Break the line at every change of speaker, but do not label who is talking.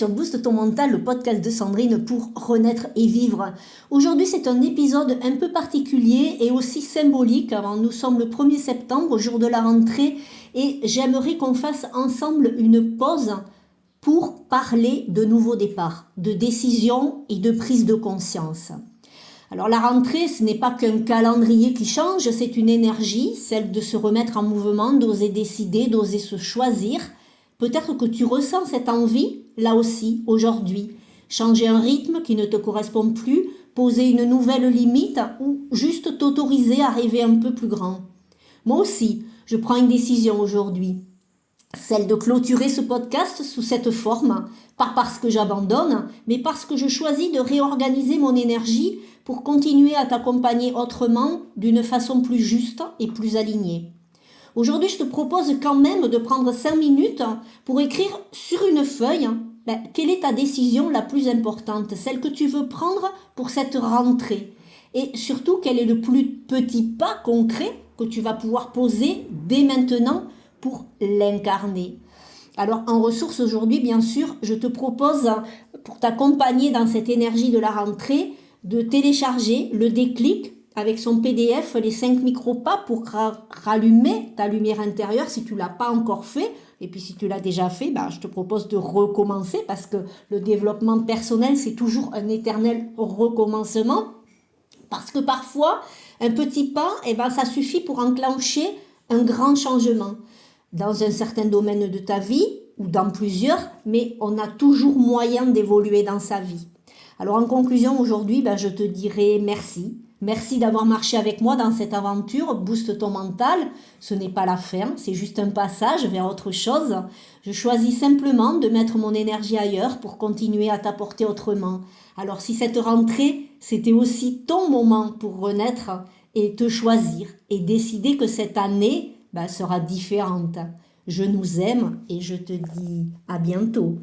sur Booste ton mental, le podcast de Sandrine pour renaître et vivre. Aujourd'hui, c'est un épisode un peu particulier et aussi symbolique. Alors, nous sommes le 1er septembre, jour de la rentrée, et j'aimerais qu'on fasse ensemble une pause pour parler de nouveaux départs, de décisions et de prise de conscience. Alors la rentrée, ce n'est pas qu'un calendrier qui change, c'est une énergie, celle de se remettre en mouvement, d'oser décider, d'oser se choisir. Peut-être que tu ressens cette envie, là aussi, aujourd'hui. Changer un rythme qui ne te correspond plus, poser une nouvelle limite ou juste t'autoriser à rêver un peu plus grand. Moi aussi, je prends une décision aujourd'hui. Celle de clôturer ce podcast sous cette forme, pas parce que j'abandonne, mais parce que je choisis de réorganiser mon énergie pour continuer à t'accompagner autrement, d'une façon plus juste et plus alignée. Aujourd'hui, je te propose quand même de prendre 5 minutes pour écrire sur une feuille quelle est ta décision la plus importante, celle que tu veux prendre pour cette rentrée. Et surtout, quel est le plus petit pas concret que tu vas pouvoir poser dès maintenant pour l'incarner. Alors en ressources aujourd'hui, bien sûr, je te propose, pour t'accompagner dans cette énergie de la rentrée, de télécharger le déclic avec son PDF, les 5 micro-pas pour rallumer ta lumière intérieure si tu ne l'as pas encore fait. Et puis si tu l'as déjà fait, je te propose de recommencer parce que le développement personnel, c'est toujours un éternel recommencement. Parce que parfois, un petit pas, ça suffit pour enclencher un grand changement dans un certain domaine de ta vie ou dans plusieurs, mais on a toujours moyen d'évoluer dans sa vie. Alors en conclusion, aujourd'hui, je te dirais merci. Merci d'avoir marché avec moi dans cette aventure. Booste ton mental. Ce n'est pas la fin, c'est juste un passage vers autre chose. Je choisis simplement de mettre mon énergie ailleurs pour continuer à t'apporter autrement. Alors si cette rentrée, c'était aussi ton moment pour renaître et te choisir et décider que cette année sera différente. Je nous aime et je te dis à bientôt.